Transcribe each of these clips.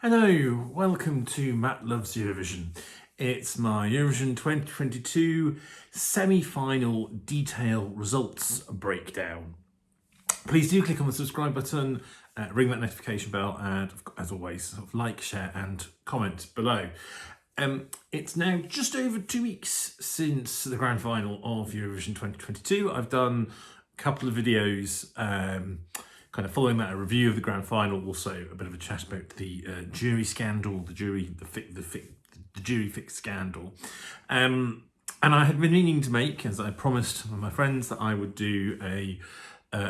Hello, welcome to Matt Loves Eurovision. It's my Eurovision 2022 semi-final detail results breakdown. Please do click on the subscribe button, ring that notification bell, and as always, like, share and comment below. It's now just over 2 weeks since the grand final of Eurovision 2022. I've done a couple of videos kind of following that, a review of the grand final, also a bit of a chat about the jury scandal, the jury fix scandal. And I had been meaning to make, as I promised my friends, that I would do a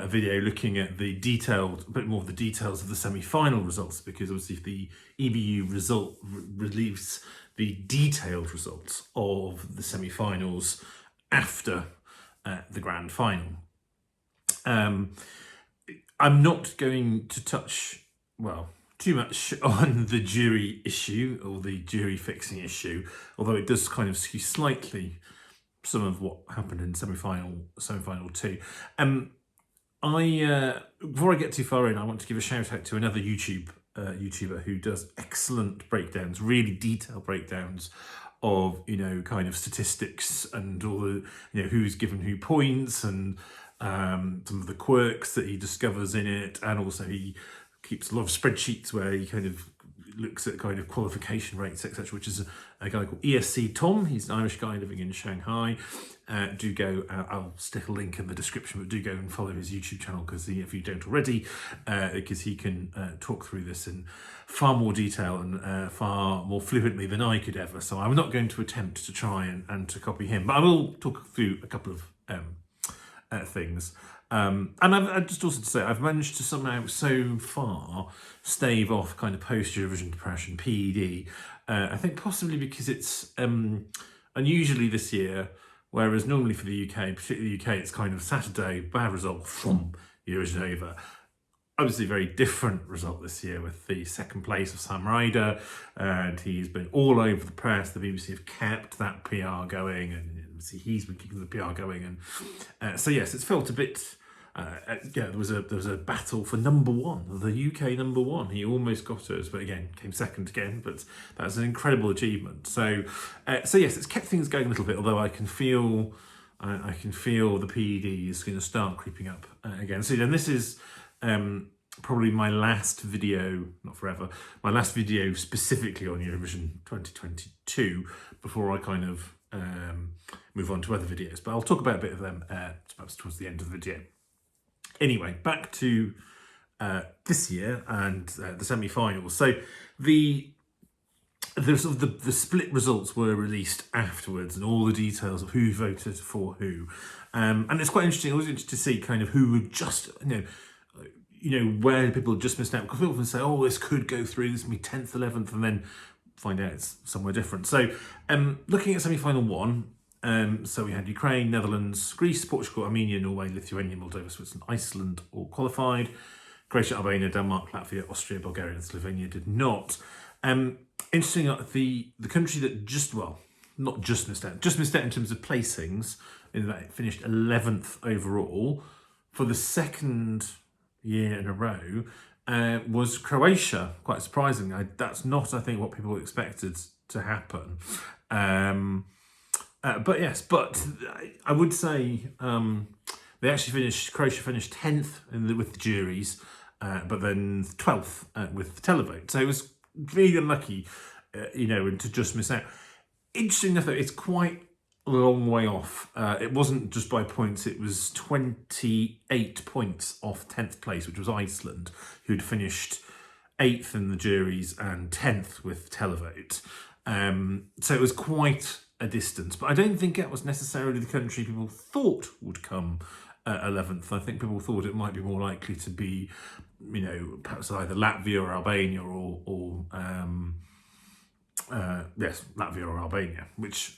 video looking at a bit more of the details of the semi-final results, because obviously if the EBU relieves the detailed results of the semi-finals after the grand final. I'm not going to touch, too much on the jury issue or the jury fixing issue, although it does kind of skew slightly some of what happened in semi-final 2. Before I get too far in, I want to give a shout out to another YouTuber who does excellent breakdowns, really detailed breakdowns of, kind of statistics and all the, who's given who points and some of the quirks that he discovers in it. And also he keeps a lot of spreadsheets where he kind of looks at kind of qualification rates, etc., which is a guy called ESC Tom. He's an Irish guy living in Shanghai. Do go, I'll stick a link in the description, but do go and follow his YouTube channel, because if you don't already, because he can talk through this in far more detail and far more fluently than I could ever. So I'm not going to attempt to try and to copy him, but I will talk through a couple of things. And I've just also to say, I've managed to somehow so far stave off kind of post-Eurovision depression, PED. I think possibly because it's unusually this year, whereas normally for the UK, particularly the UK, it's kind of Saturday, bad result from Eurovision over. Obviously, very different result this year with the second place of Sam Ryder, and he's been all over the press. The BBC have kept that PR going, and obviously he's been keeping the PR going, and so yes, it's felt a bit. There was a battle for number one, the UK number one. He almost got us, but again came second again. But that's an incredible achievement. So yes, it's kept things going a little bit. Although I can feel the PED is going to start creeping up again. So then this is probably my last video, not forever, my last video specifically on Eurovision 2022 before I kind of move on to other videos. But I'll talk about a bit of them perhaps towards the end of the video. Anyway, back to this year and the semi-finals. So the split results were released afterwards, and all the details of who voted for who. And it's quite interesting. I was interested to see kind of who would just, where people just missed out. Because people often say, oh, this could go through, this will be 10th, 11th, and then find out it's somewhere different. So looking at semi-final 1, so we had Ukraine, Netherlands, Greece, Portugal, Armenia, Norway, Lithuania, Moldova, Switzerland, Iceland all qualified. Croatia, Albania, Denmark, Latvia, Austria, Bulgaria and Slovenia did not. Interesting, the country that just missed out in terms of placings, in that it finished 11th overall for the second year in a row, was Croatia. Quite surprising. That's not, I think, what people expected to happen. But yes, I would say Croatia finished 10th with the juries, but then 12th with the televote. So it was really unlucky, and to just miss out. Interesting enough, though, it's quite a long way off. It wasn't just by points, it was 28 points off 10th place, which was Iceland, who'd finished 8th in the juries and 10th with televote. So it was quite a distance, but I don't think that was necessarily the country people thought would come 11th. I think people thought it might be more likely to be, perhaps either Latvia or Albania or Latvia or Albania, which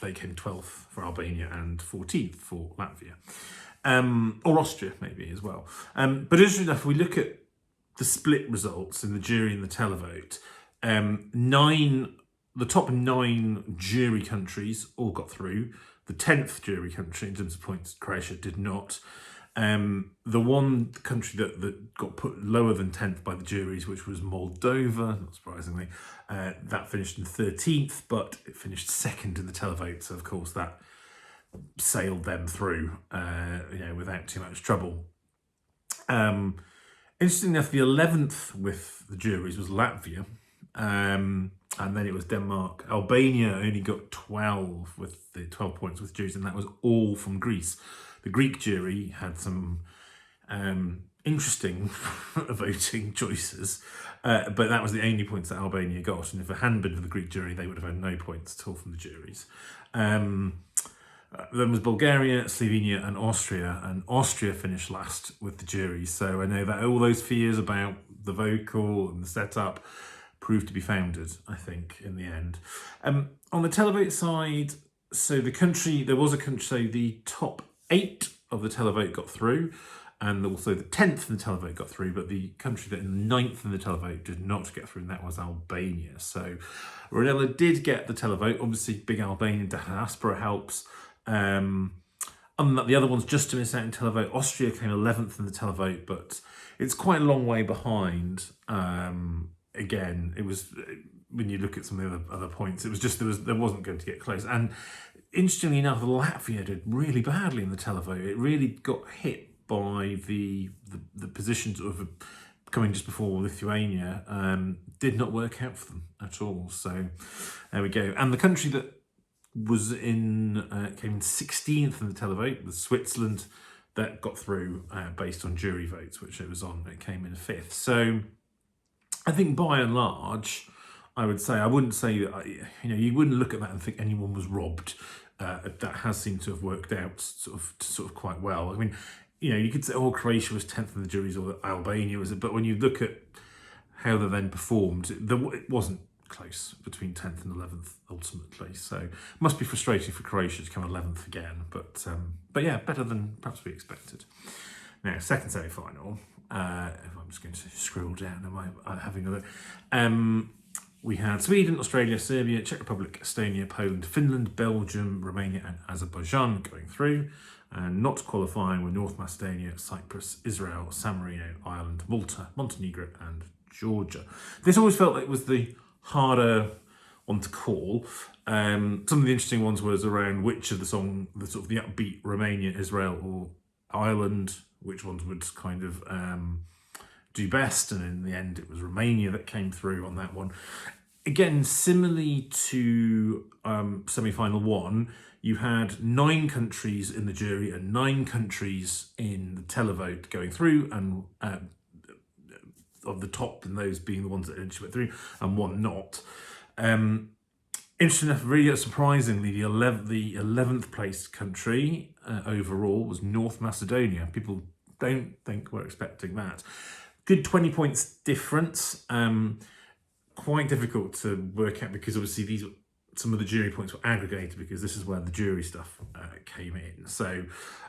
they came 12th for Albania and 14th for Latvia, or Austria maybe as well. But interesting enough, if we look at the split results in the jury and the televote, the top 9 jury countries all got through. The 10th jury country in terms of points, Croatia, did not. The one country that got put lower than 10th by the juries, which was Moldova, not surprisingly, that finished in 13th, but it finished second in the televote. So, of course, that sailed them through, without too much trouble. Interestingly enough, the 11th with the juries was Latvia, and then it was Denmark. Albania only got 12 with the 12 points with juries, and that was all from Greece. The Greek jury had some interesting voting choices, but that was the only points that Albania got. And if it hadn't been for the Greek jury, they would have had no points at all from the juries. Then was Bulgaria, Slovenia and Austria finished last with the juries. So I know that all those fears about the vocal and the setup proved to be founded, I think, in the end. On the televote side, so the top 8 of the televote got through, and also the 10th in the televote got through, but the country that in the 9th in the televote did not get through, and that was Albania. So Ranella did get the televote. Obviously, big Albanian diaspora helps. Other than that, the other ones just to miss out in televote. Austria came 11th in the televote, but it's quite a long way behind. Again, it was, when you look at some of the other points, it was just there wasn't going to get close. And interestingly enough, Latvia did really badly in the televote. It really got hit by the positions of coming just before Lithuania. Did not work out for them at all. So there we go. And the country that was came in 16th in the televote was Switzerland. That got through based on jury votes, which it was on. It came in 5th. So I think by and large, I wouldn't say that, you wouldn't look at that and think anyone was robbed. That has seemed to have worked out sort of quite well. I mean, you could say, Croatia was 10th in the juries, or Albania was, but when you look at how they then performed, it wasn't close between 10th and 11th ultimately. So it must be frustrating for Croatia to come 11th again, but yeah, better than perhaps we expected. Now, second semi-final. I'm just going to scroll down. Am I having a look? We had Sweden, Australia, Serbia, Czech Republic, Estonia, Poland, Finland, Belgium, Romania and Azerbaijan going through. And not qualifying were North Macedonia, Cyprus, Israel, San Marino, Ireland, Malta, Montenegro and Georgia. This always felt like it was the harder one to call. Some of the interesting ones was around which of the upbeat Romania, Israel or Ireland, which ones would kind of do best, and in the end it was Romania that came through on that one. Again, similarly to semi-final 1, you had 9 countries in the jury and 9 countries in the televote going through, and of the top, and those being the ones that eventually went through, and 1 not. Interesting enough, really surprisingly, the 11th placed country overall was North Macedonia. People don't think we're expecting that. Good 20 points difference. Quite difficult to work out because obviously some of the jury points were aggregated because this is where the jury stuff came in. So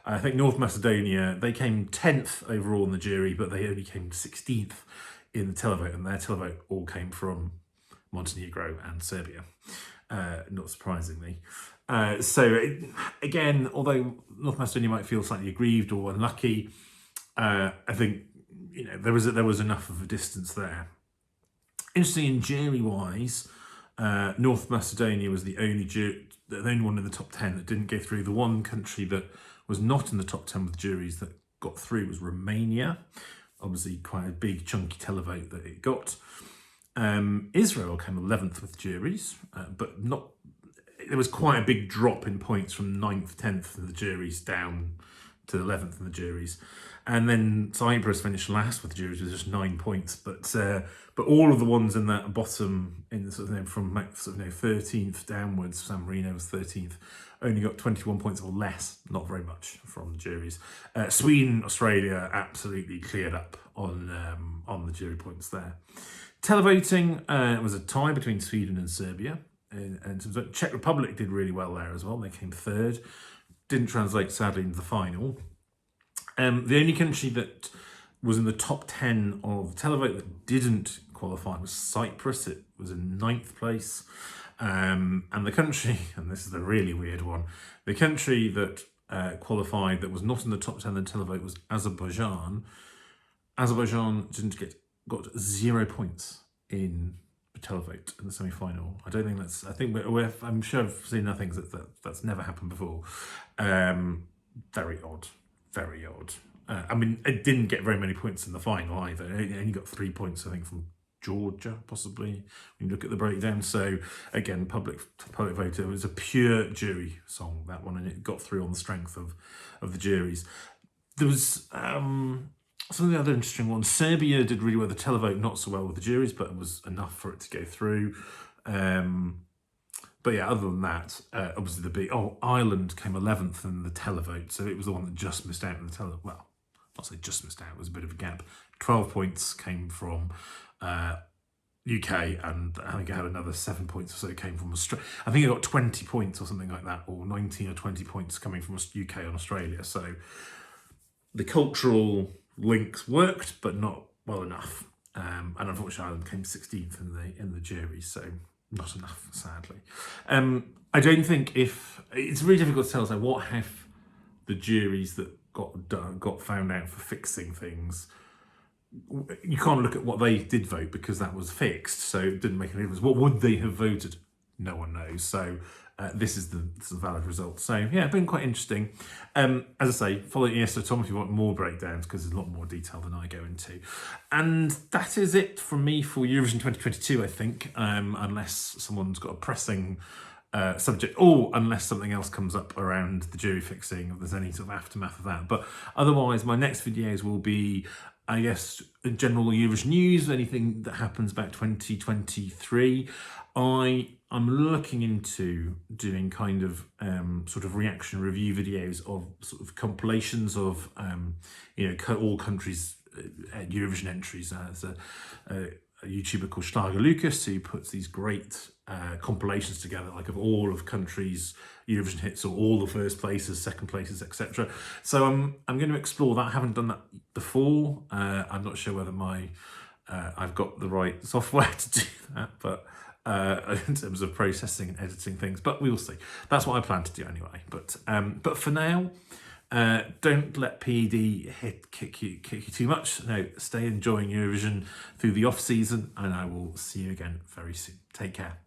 I think North Macedonia, they came 10th overall in the jury, but they only came 16th in the televote, and their televote all came from Montenegro and Serbia, not surprisingly. Again, although North Macedonia might feel slightly aggrieved or unlucky, I think there was enough of a distance there. Interesting, in jury-wise, North Macedonia was the only one in the top 10 that didn't go through. The one country that was not in the top 10 with juries that got through was Romania. Obviously, quite a big, chunky televote that it got. Israel came 11th with juries, but not. There was quite a big drop in points from 9th, 10th in the juries down to 11th in the juries. And then Cyprus finished last with the juries with just 9 points, but all of the ones in that bottom, in the from 13th downwards, San Marino was 13th, only got 21 points or less, not very much from the juries. Sweden, Australia absolutely cleared up on the jury points there. Televoting was a tie between Sweden and Serbia. And Czech Republic did really well there as well. They came 3rd. Didn't translate, sadly, into the final. The only country that was in the top 10 of the televote that didn't qualify was Cyprus. It was in 9th place. And the country, and this is the really weird one, the country that qualified that was not in the top 10 in the televote was Azerbaijan. Azerbaijan got 0 points in the televote in the semi-final. I don't think that's. I think I'm sure I've seen nothing that's never happened before. Very odd, very odd. I mean, it didn't get very many points in the final either. It only got 3 points, I think, from Georgia, possibly, when you look at the breakdown. So again, public vote. It was a pure jury song, that one, and it got through on the strength of the juries. There was some of the other interesting ones. Serbia did really well with the televote, not so well with the juries, but it was enough for it to go through. But yeah, other than that, obviously Ireland came 11th in the televote, so it was the one that just missed out in the televote. Well, not say just missed out, it was a bit of a gap. 12 points came from UK, and I think it had another 7 points or so came from Australia. I think it got 20 points or something like that, or 19 or 20 points coming from UK and Australia. So the cultural links worked, but not well enough. And unfortunately, Ireland came 16th in the jury, so not enough, sadly. I don't think it's really difficult to tell. So what have the juries that got found out for fixing things? You can't look at what they did vote because that was fixed, so it didn't make any difference. What would they have voted? No one knows. So this is the valid result. So yeah, it's been quite interesting. As I say, follow ESO Tom if you want more breakdowns, because there's a lot more detail than I go into. And that is it from me for Eurovision 2022, I think, unless someone's got a pressing subject, or unless something else comes up around the jury fixing, if there's any sort of aftermath of that. But otherwise, my next videos will be, I guess, general Eurovision news, anything that happens about 2023. I'm looking into doing kind of sort of reaction review videos of sort of compilations of all countries' Eurovision entries. There's a YouTuber called Schlager Lucas who puts these great compilations together, like of all of countries' Eurovision hits, or all the first places, second places, etc. So I'm going to explore that. I haven't done that before. I'm not sure whether I've got the right software to do that, but in terms of processing and editing things, but we will see. That's what I plan to do anyway. But for now, don't let PED kick you too much. No, stay enjoying Eurovision through the off season, and I will see you again very soon. Take care.